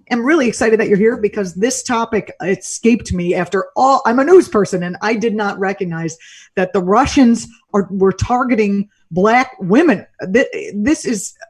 am really excited that you're here because this topic escaped me after all. I'm a news person and I did not recognize that the Russians were targeting Black women.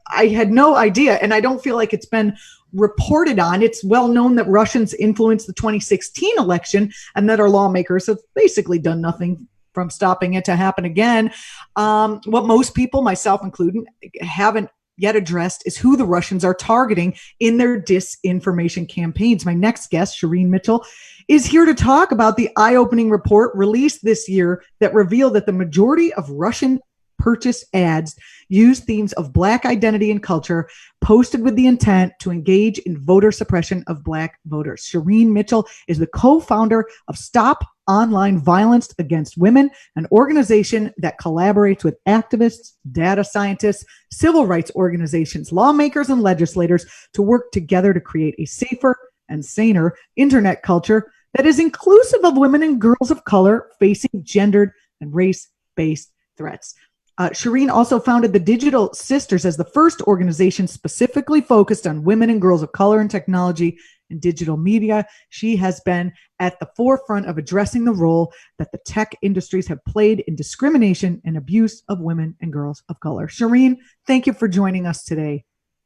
I had no idea, and I don't feel like it's been reported on. It's well known that Russians influenced the 2016 election and that our lawmakers have basically done nothing from stopping it to happen again. What most people, myself included, haven't yet addressed is who the Russians are targeting in their disinformation campaigns. My next guest, Shireen Mitchel, is here to talk about the eye-opening report released this year that revealed that the majority of Russian purchase ads use themes of Black identity and culture, posted with the intent to engage in voter suppression of Black voters. Shireen Mitchel is the co-founder of Stop Online Violence Against Women, an organization that collaborates with activists, data scientists, civil rights organizations, lawmakers, and legislators to work together to create a safer and saner internet culture that is inclusive of women and girls of color facing gendered and race-based threats. Shireen also founded the Digital Sisters as the first organization specifically focused on women and girls of color in technology and digital media. She has been at the forefront of addressing the role that the tech industries have played in discrimination and abuse of women and girls of color. Shireen, thank you for joining us today.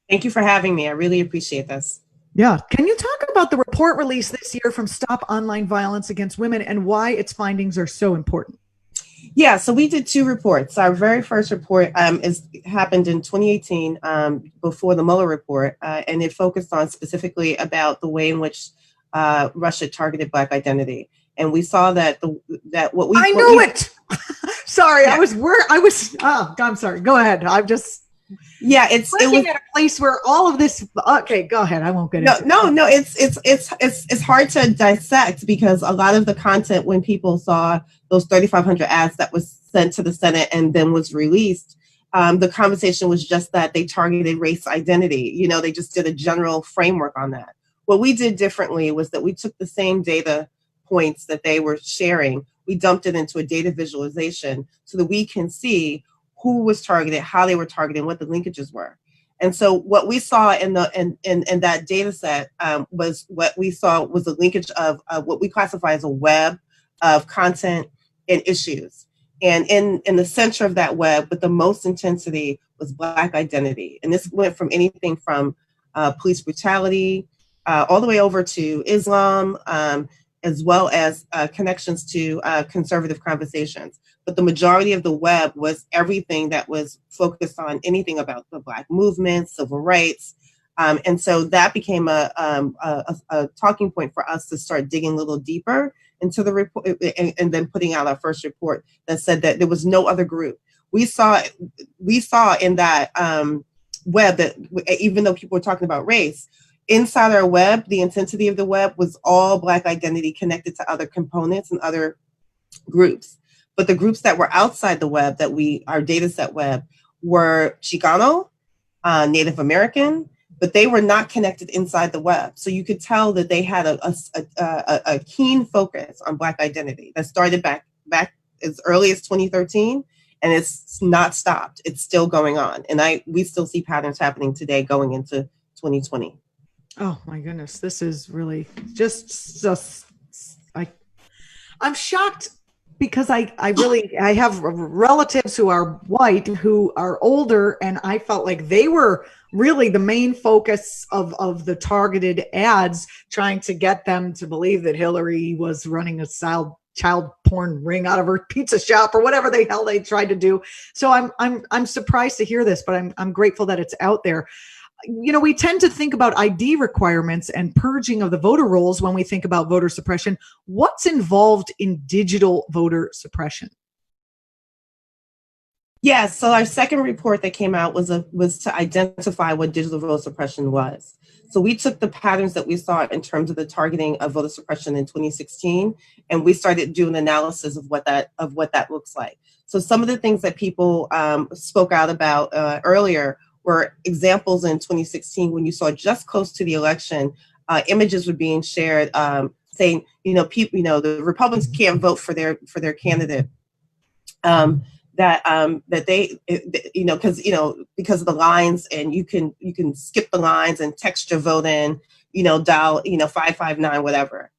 Thank you for having me. I really appreciate this. Yeah. Can you talk about the report released this year from Stop Online Violence Against Women and why its findings are so important? Yeah, so we did two reports. Our very first report happened in 2018 before the Mueller report, and it focused on specifically about the way in which Russia targeted Black identity. And we saw that I knew it. Sorry, yeah. I'm sorry. Go ahead. It's working at a place where all of this. Okay, go ahead. I won't get into it. No. It's hard to dissect because a lot of the content, when people saw those 3,500 ads that was sent to the Senate and then was released, the conversation was just that they targeted race identity. They just did a general framework on that. What we did differently was that we took the same data points that they were sharing, we dumped it into a data visualization so that we can see who was targeted, how they were targeted, what the linkages were. And so what we saw in that data set was a linkage of what we classify as a web of content and issues. And in the center of that web with the most intensity was Black identity. And this went from anything from police brutality all the way over to Islam, as well as connections to conservative conversations. But the majority of the web was everything that was focused on anything about the Black movement, civil rights. And so that became a talking point for us to start digging a little deeper into the report and then putting out our first report that said that there was no other group. We saw in that web that even though people were talking about race, inside our web, the intensity of the web was all Black identity connected to other components and other groups. But the groups that were outside the web, our data set web, were Chicano, Native American, but they were not connected inside the web. So you could tell that they had a keen focus on Black identity that started back as early as 2013, and it's not stopped. It's still going on. And we still see patterns happening today going into 2020. Oh my goodness. This is really I'm shocked because I have relatives who are white, who are older, and I felt like they were really the main focus of the targeted ads, trying to get them to believe that Hillary was running a child porn ring out of her pizza shop or whatever the hell they tried to do. So I'm surprised to hear this, but I'm grateful that it's out there. We tend to think about ID requirements and purging of the voter rolls when we think about voter suppression. What's involved in digital voter suppression? Yeah, so our second report that came out was to identify what digital voter suppression was. So we took the patterns that we saw in terms of the targeting of voter suppression in 2016, and we started doing analysis of what that looks like. So some of the things that people spoke out about earlier were examples in 2016 when you saw just close to the election, images were being shared saying, people, the Republicans can't vote for their candidate. That they, because of the lines, and you can skip the lines and text your vote in, dial, 559, whatever.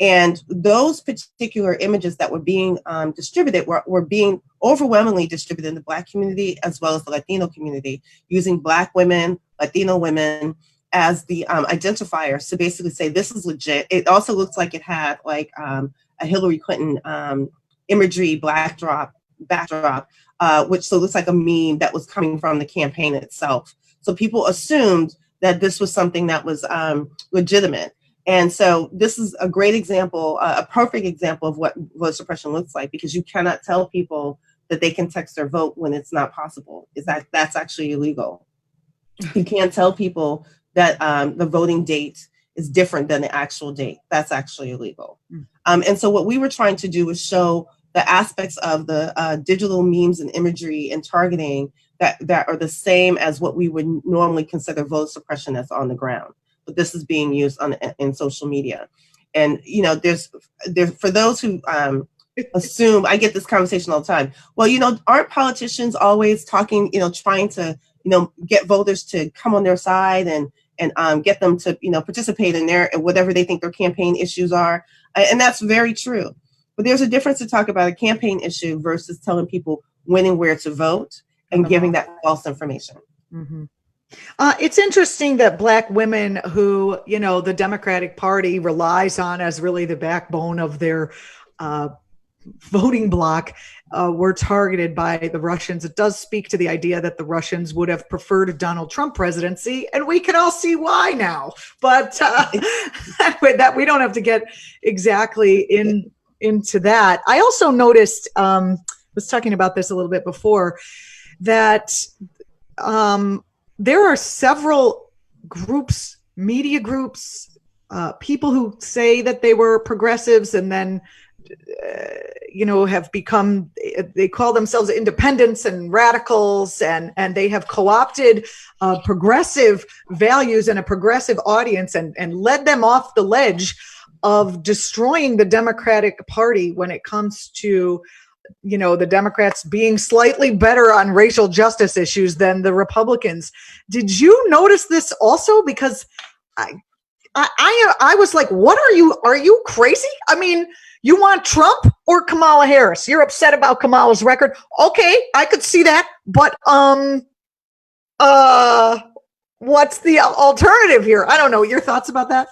And those particular images that were being distributed were being overwhelmingly distributed in the Black community as well as the Latino community, using Black women, Latino women as the identifiers to basically say this is legit. It also looks like it had like a Hillary Clinton imagery backdrop, which so looks like a meme that was coming from the campaign itself. So people assumed that this was something that was legitimate. And so this is a great example, a perfect example of what voter suppression looks like, because you cannot tell people that they can text their vote when it's not possible. That's actually illegal. You can't tell people that the voting date is different than the actual date. That's actually illegal. And so what we were trying to do was show the aspects of the digital memes and imagery and targeting that are the same as what we would normally consider voter suppression that's on the ground. But this is being used in social media. And, there's for those who assume, I get this conversation all the time. Well, aren't politicians always talking, trying to, get voters to come on their side and get them to, participate in whatever they think their campaign issues are. And that's very true. But there's a difference to talk about a campaign issue versus telling people when and where to vote and giving that false information. Mm-hmm. It's interesting that Black women who, the Democratic Party relies on as really the backbone of their voting bloc were targeted by the Russians. It does speak to the idea that the Russians would have preferred a Donald Trump presidency, and we can all see why now. But that we don't have to get exactly into that. I also noticed, was talking about this a little bit before, that there are several groups, media groups, people who say that they were progressives and then, have become, they call themselves independents and radicals, and they have co-opted progressive values and a progressive audience and led them off the ledge of destroying the Democratic Party when it comes to the Democrats being slightly better on racial justice issues than the Republicans. Did you notice this also? Because I was like, what are you crazy? I mean, you want Trump or Kamala Harris? You're upset about Kamala's record. Okay, I could see that. But what's the alternative here? I don't know. Your thoughts about that?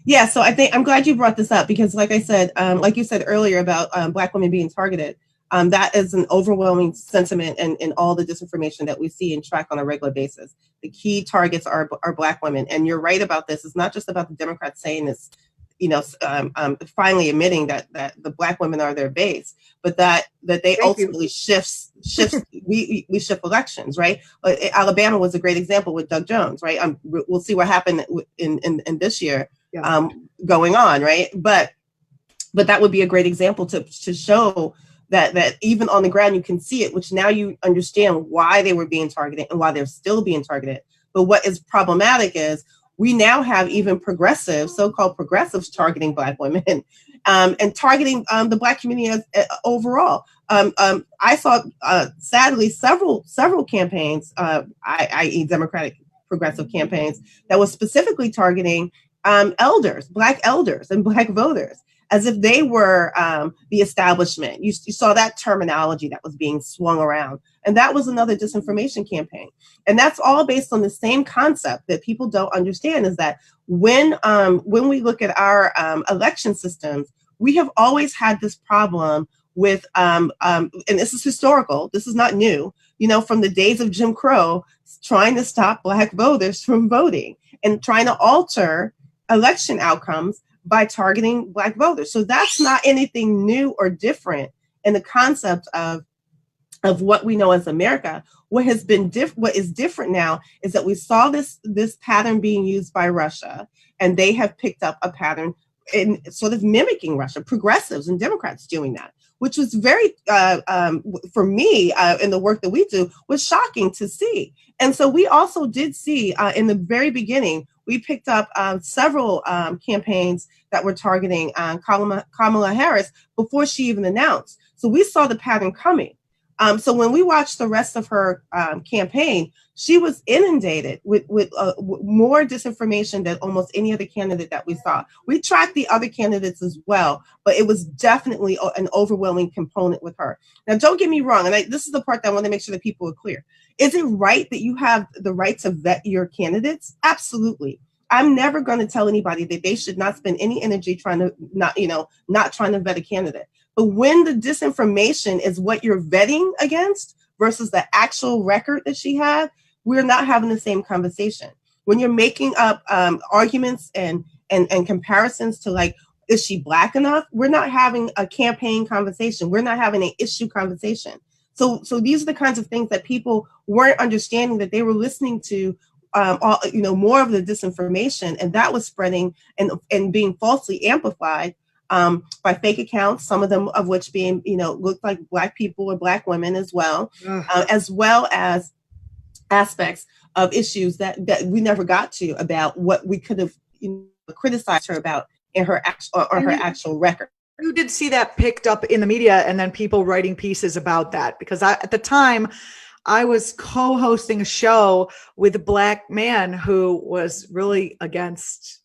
Yeah, so I think I'm glad you brought this up because, like I said, like you said earlier about Black women being targeted, that is an overwhelming sentiment in all the disinformation that we see and track on a regular basis. The key targets are Black women, and you're right about this. It's not just about the Democrats saying this, finally admitting that the Black women are their base, but that they ultimately shifts. we shift elections, right? Alabama was a great example with Doug Jones, right? We'll see what happened in this year. Yeah. Going on, right? But that would be a great example to show that even on the ground you can see it, which now you understand why they were being targeted and why they're still being targeted. But what is problematic is we now have even progressives, so-called progressives, targeting Black women and targeting the Black community overall. I saw, sadly, several campaigns, i.e. Democratic progressive campaigns, that was specifically targeting elders, Black elders and Black voters, as if they were the establishment. You saw that terminology that was being swung around. And that was another disinformation campaign. And that's all based on the same concept that people don't understand, is that when we look at our election systems, we have always had this problem with, and this is historical, this is not new, from the days of Jim Crow, trying to stop Black voters from voting and trying to alter election outcomes by targeting Black voters. So that's not anything new or different in the concept of what we know as America. What is different now is that we saw this pattern being used by Russia, and they have picked up a pattern in sort of mimicking Russia, progressives and Democrats doing that, which was very, for me, in the work that we do, was shocking to see. And so we also did see in the very beginning, we picked up several campaigns that were targeting Kamala Harris before she even announced. So we saw the pattern coming. So when we watched the rest of her campaign, she was inundated with more disinformation than almost any other candidate that we saw. We tracked the other candidates as well, but it was definitely an overwhelming component with her. Now, don't get me wrong, and this is the part that I want to make sure that people are clear. Is it right that you have the right to vet your candidates? Absolutely. I'm never going to tell anybody that they should not spend any energy trying to not trying to vet a candidate. But when the disinformation is what you're vetting against versus the actual record that she had, we're not having the same conversation. When you're making up arguments and comparisons to like, is she Black enough? We're not having a campaign conversation. We're not having an issue conversation. So these are the kinds of things that people weren't understanding, that they were listening to more of the disinformation, and that was spreading and being falsely amplified by fake accounts, some of them of which being, looked like Black people or Black women as well as aspects of issues that we never got to about what we could have criticized her about in her actual record. You did see that picked up in the media, and then people writing pieces about that, because at the time I was co-hosting a show with a Black man who was really against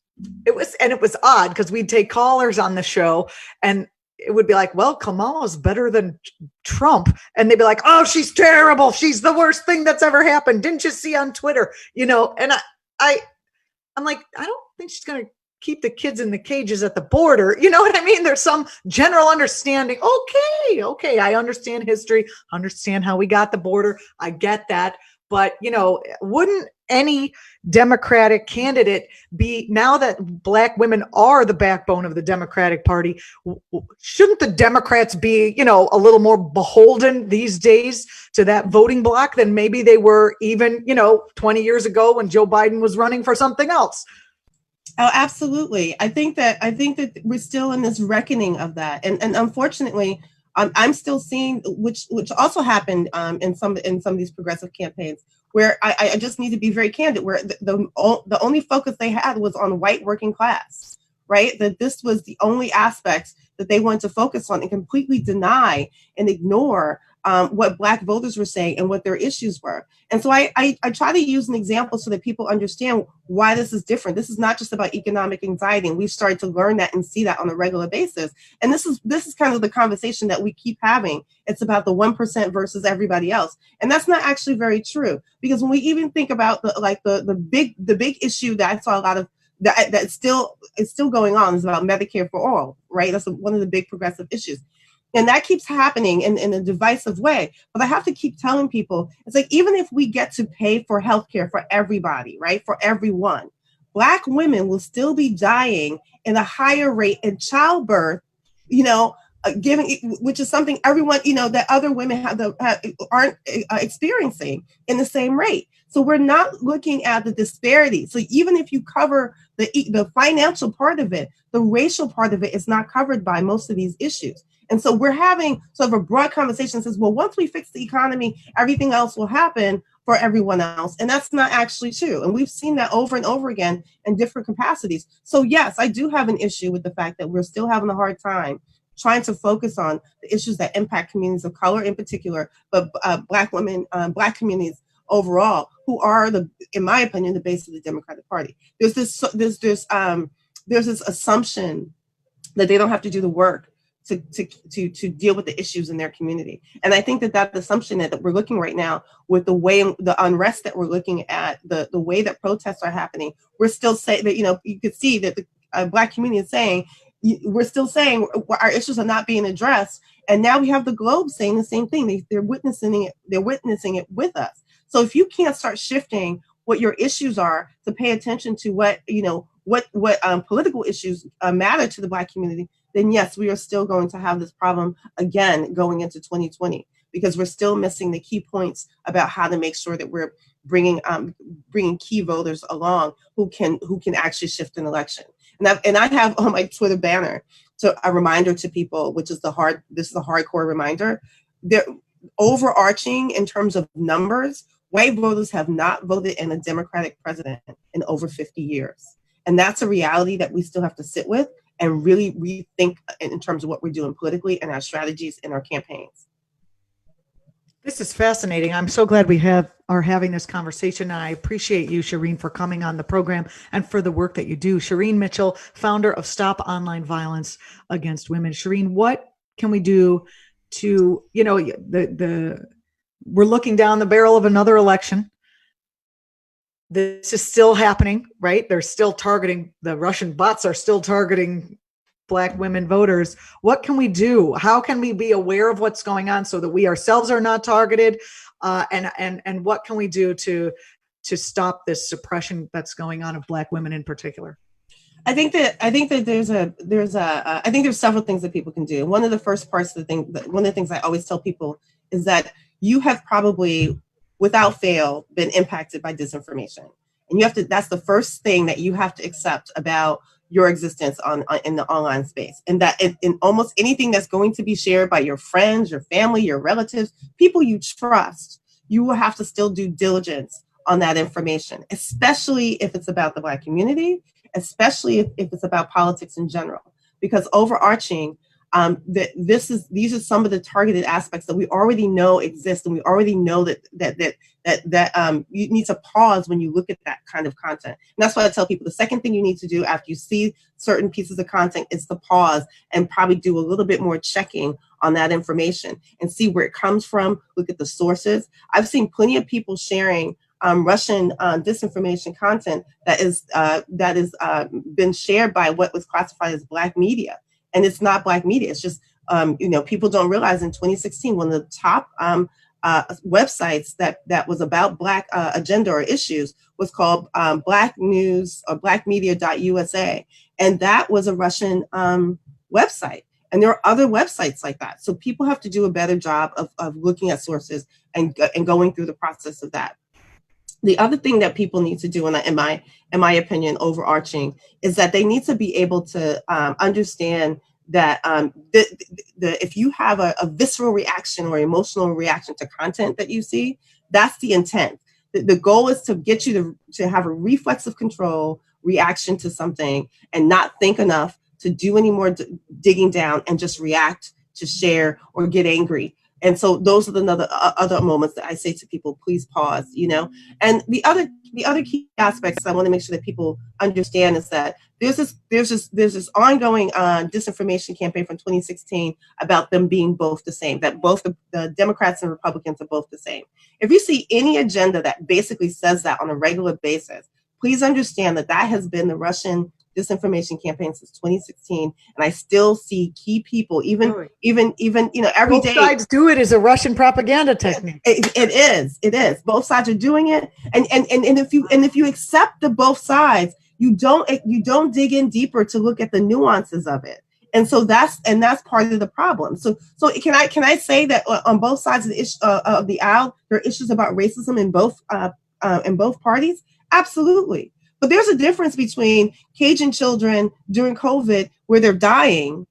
it. Was odd because we'd take callers on the show and it would be like, well, Kamala's better than Trump. And they'd be like, oh, she's terrible. She's the worst thing that's ever happened. Didn't you see on Twitter? And I'm like, I don't think she's going to keep the kids in the cages at the border. You know what I mean? There's some general understanding. Okay. I understand history, understand how we got the border. I get that. But, wouldn't any Democratic candidate be, now that Black women are the backbone of the Democratic Party, shouldn't the Democrats be, a little more beholden these days to that voting bloc than maybe they were even, 20 years ago when Joe Biden was running for something else? Oh, absolutely. I think that we're still in this reckoning of that. And unfortunately, I'm still seeing, which also happened in some of these progressive campaigns, where I just need to be very candid, where the only focus they had was on white working class, right? That this was the only aspect that they wanted to focus on and completely deny and ignore what Black voters were saying and what their issues were. And so I try to use an example so that people understand why this is different. This is not just about economic anxiety, and we've started to learn that and see that on a regular basis. And this is kind of the conversation that we keep having. It's about the 1% versus everybody else, and that's not actually very true, because when we even think about the big issue that I saw a lot of that still is still going on is about Medicare for all, right? That's one of the big progressive issues. And that keeps happening in a divisive way. But I have to keep telling people, it's like, even if we get to pay for healthcare for everybody, right, for everyone, Black women will still be dying in a higher rate in childbirth, which is something everyone, that other women aren't experiencing in the same rate. So we're not looking at the disparity. So even if you cover the financial part of it, the racial part of it is not covered by most of these issues. And so we're having sort of a broad conversation that says, well, once we fix the economy, everything else will happen for everyone else. And that's not actually true. And we've seen that over and over again in different capacities. So yes, I do have an issue with the fact that we're still having a hard time trying to focus on the issues that impact communities of color in particular, but Black women, Black communities overall, who are in my opinion, the base of the Democratic Party. There's this assumption that they don't have to do the work to deal with the issues in their community. And I think that assumption that we're looking right now with the unrest that we're looking at, the way that protests are happening, we're still saying that, you could see that the Black community is saying, we're still saying our issues are not being addressed. And now we have the Globe saying the same thing. They're witnessing it with us. So if you can't start shifting what your issues are to pay attention to what political issues matter to the Black community, then yes, we are still going to have this problem again going into 2020, because we're still missing the key points about how to make sure that we're bringing key voters along who can actually shift an election. And I have on my Twitter banner a reminder to people, which is this is a hardcore reminder. They're overarching in terms of numbers. White voters have not voted in a Democratic president in over 50 years. And that's a reality that we still have to sit with and really rethink in terms of what we're doing politically and our strategies and our campaigns. This is fascinating. I'm so glad we are having this conversation. And I appreciate you, Shireen, for coming on the program and for the work that you do. Shireen Mitchell, founder of Stop Online Violence Against Women. Shireen, what can we do to, we're looking down the barrel of another election. This is still happening, right? They're still targeting, the Russian bots are still targeting Black women voters. What can we do? How can we be aware of what's going on so that we ourselves are not targeted? And what can we do to stop this suppression that's going on of Black women in particular? I think that I think there's several things that people can do. One of the first parts of the thing, one of the things I always tell people is that you have probably, without fail, been impacted by disinformation, and that's the first thing that you have to accept about your existence in the online space, and that in almost anything that's going to be shared by your friends, your family, your relatives, people you trust, you will have to still do diligence on that information, especially if it's about the Black community, especially if it's about politics in general, because overarching, these are some of the targeted aspects that we already know exist, and we already know that you need to pause when you look at that kind of content. And that's why I tell people the second thing you need to do after you see certain pieces of content is to pause and probably do a little bit more checking on that information and see where it comes from. Look at the sources. I've seen plenty of people sharing Russian disinformation content that is been shared by what was classified as Black media, and it's not Black media. It's just people don't realize in 2016 one of the top websites that was about Black agenda or issues was called Black News or blackmedia.usa, and that was a Russian website. And there are other websites like that. So people have to do a better job of looking at sources and going through the process of that. The other thing that people need to do, in my opinion, overarching, is that they need to be able to understand that if you have a visceral reaction or emotional reaction to content that you see, that's the intent. The goal is to get you to have a reflexive control reaction to something and not think enough to do any more digging down and just react, to share, or get angry. And so those are the other moments that I say to people, please pause, And the other key aspects I want to make sure that people understand is that there's this ongoing disinformation campaign from 2016 about them being both the same, that both the Democrats and Republicans are both the same. If you see any agenda that basically says that on a regular basis, please understand that has been the Russian disinformation campaign since 2016, and I still see key people, even every both day. Both sides do it as a Russian propaganda technique. It is. Both sides are doing it, and if you accept the both sides, you don't dig in deeper to look at the nuances of it, and so that's part of the problem. So can I say that on both sides of the aisle there are issues about racism in both parties? Absolutely. But there's a difference between caging children during COVID where they're dying,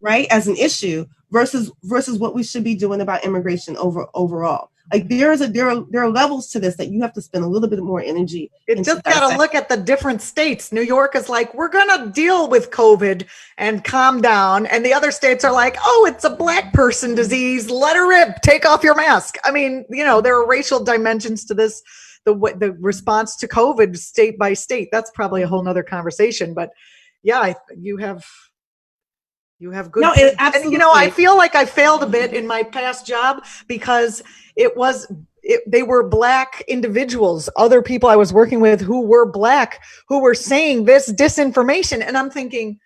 right, as an issue versus what we should be doing about immigration overall. Like there are levels to this that you have to spend a little bit more energy. You just got to look at the different states. New York is like, we're going to deal with COVID and calm down. And the other states are like, oh, it's a Black person disease. Let her rip. Take off your mask. I mean, there are racial dimensions to this. The response to COVID state by state, that's probably a whole nother conversation, but yeah, you have good. No, absolutely. And, I feel like I failed a bit in my past job because they were Black individuals, other people I was working with who were Black, who were saying this disinformation. And I'm thinking,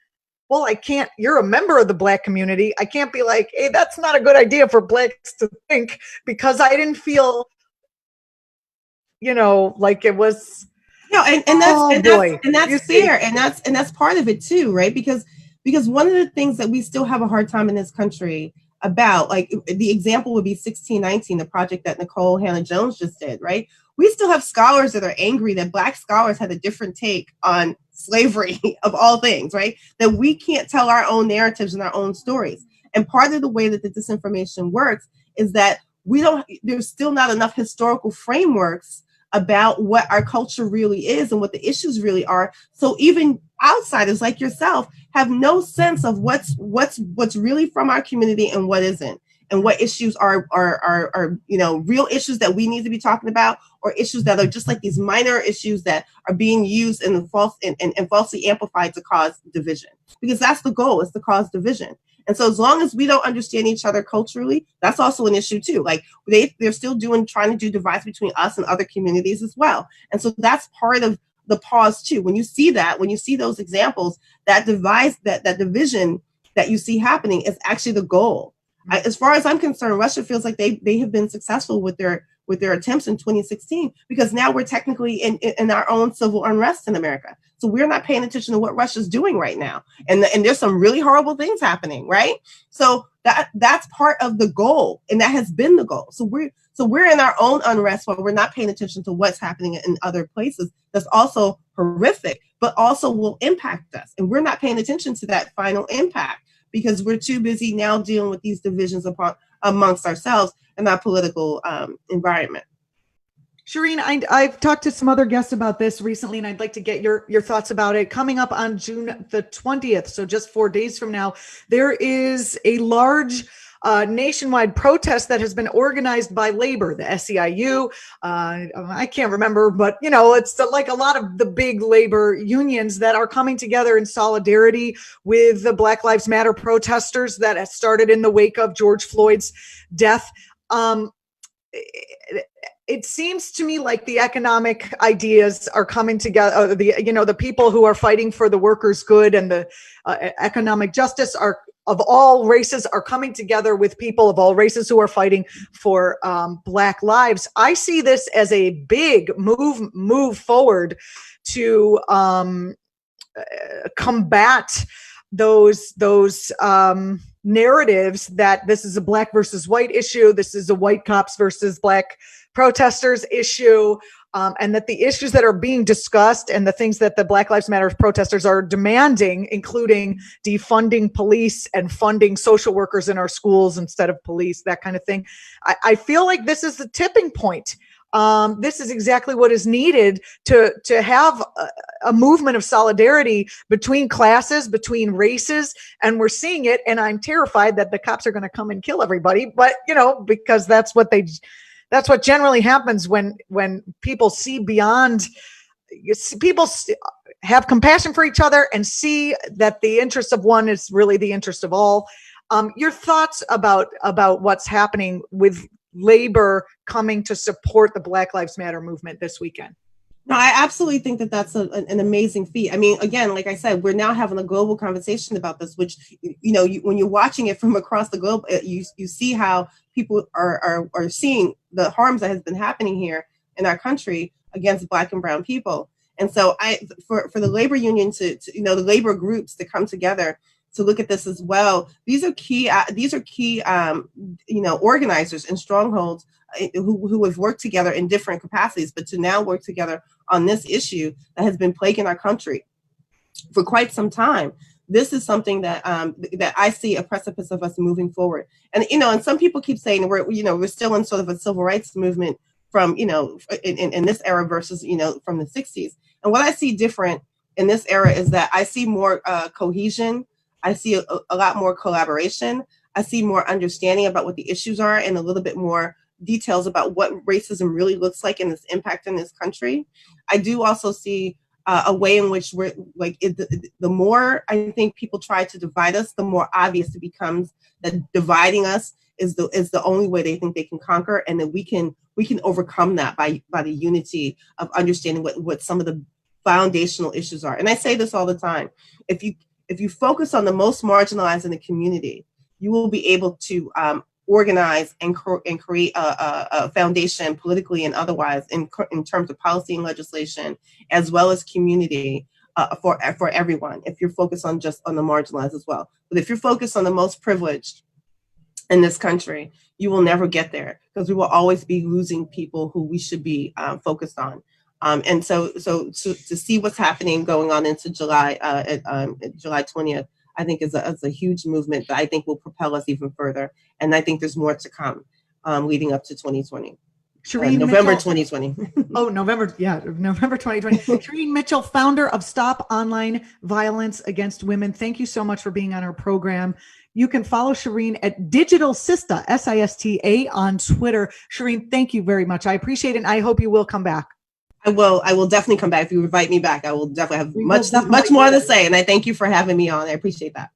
well, I can't, you're a member of the Black community. I can't be like, hey, that's not a good idea for Blacks to think, because I didn't feel like it was. No, and that's fair, and that's part of it too, right? Because one of the things that we still have a hard time in this country about, like the example would be 1619, the project that Nicole Hannah-Jones just did, right? We still have scholars that are angry that Black scholars had a different take on slavery of all things, right? That we can't tell our own narratives and our own stories. And part of the way that the disinformation works is that there's still not enough historical frameworks about what our culture really is and what the issues really are. So even outsiders like yourself have no sense of what's really from our community and what isn't. and what issues are real issues that we need to be talking about, or issues that are just like these minor issues that are being used and falsely amplified to cause division. Because that's the goal, is to cause division. And so as long as we don't understand each other culturally, that's also an issue too. Like they're still trying to do divides between us and other communities as well. And so that's part of the pause too. When you see those examples, that division that you see happening is actually the goal. As far as I'm concerned, Russia feels like they have been successful with their attempts in 2016, because now we're technically in our own civil unrest in America. So we're not paying attention to what Russia's doing right now. And there's some really horrible things happening, right? So that's part of the goal, and that has been the goal. So we're in our own unrest while we're not paying attention to what's happening in other places that's also horrific, but also will impact us. And we're not paying attention to that final impact because we're too busy now dealing with these divisions amongst ourselves in our political environment. Shireen, I've talked to some other guests about this recently, and I'd like to get your thoughts about it. Coming up on June the 20th, so just 4 days from now, there is a large nationwide protest that has been organized by labor, the SEIU. I can't remember, but it's like a lot of the big labor unions that are coming together in solidarity with the Black Lives Matter protesters that started in the wake of George Floyd's death. It seems to me like the economic ideas are coming together. The people who are fighting for the workers' good and the economic justice of all races are coming together with people of all races who are fighting for Black lives. I see this as a big move forward to combat those narratives that this is a Black versus white issue, this is a white cops versus Black protesters issue, and that the issues that are being discussed and the things that the Black Lives Matter protesters are demanding, including defunding police and funding social workers in our schools instead of police, that kind of thing. I feel like this is the tipping point. This is exactly what is needed to have a movement of solidarity between classes, between races, and we're seeing it. And I'm terrified that the cops are going to come and kill everybody, but because that's what generally happens when people see beyond. People have compassion for each other and see that the interest of one is really the interest of all. Your thoughts about what's happening with labor coming to support the Black Lives Matter movement this weekend? No, I absolutely think that that's an amazing feat. I mean, again, like I said, we're now having a global conversation about this, which, when you're watching it from across the globe, you see how people are seeing the harms that has been happening here in our country against Black and brown people. And so for the labor union to the labor groups to come together to look at this as well. These are key organizers and strongholds who have worked together in different capacities, but to now work together on this issue that has been plaguing our country for quite some time. This is something that I see a precipice of us moving forward. And and some people keep saying we're still in sort of a civil rights movement from in this era versus from the 60s. And what I see different in this era is that I see more cohesion. I see a lot more collaboration. I see more understanding about what the issues are and a little bit more details about what racism really looks like and its impact in this country. I do also see a way in which we're like the more I think people try to divide us, the more obvious it becomes that dividing us is the only way they think they can conquer, and that we can overcome that by the unity of understanding what some of the foundational issues are. And I say this all the time: if you focus on the most marginalized in the community, you will be able to organize and create a foundation politically and otherwise in terms of policy and legislation, as well as community for everyone. If you're focused on just on the marginalized as well, but if you're focused on the most privileged in this country, you will never get there, because we will always be losing people who we should be focused on. And so to see what's happening going on into July, July 20th, I think is a huge movement that I think will propel us even further. And I think there's more to come leading up to 2020. Shireen November Mitchell. 2020. Oh, November 2020. Shireen Mitchell, founder of Stop Online Violence Against Women. Thank you so much for being on our program. You can follow Shireen at Digital Sista, Sista, on Twitter. Shireen, thank you very much. I appreciate it, and I hope you will come back. I will definitely come back. If you invite me back, I will definitely have We will much more to say. And I thank you for having me on. I appreciate that.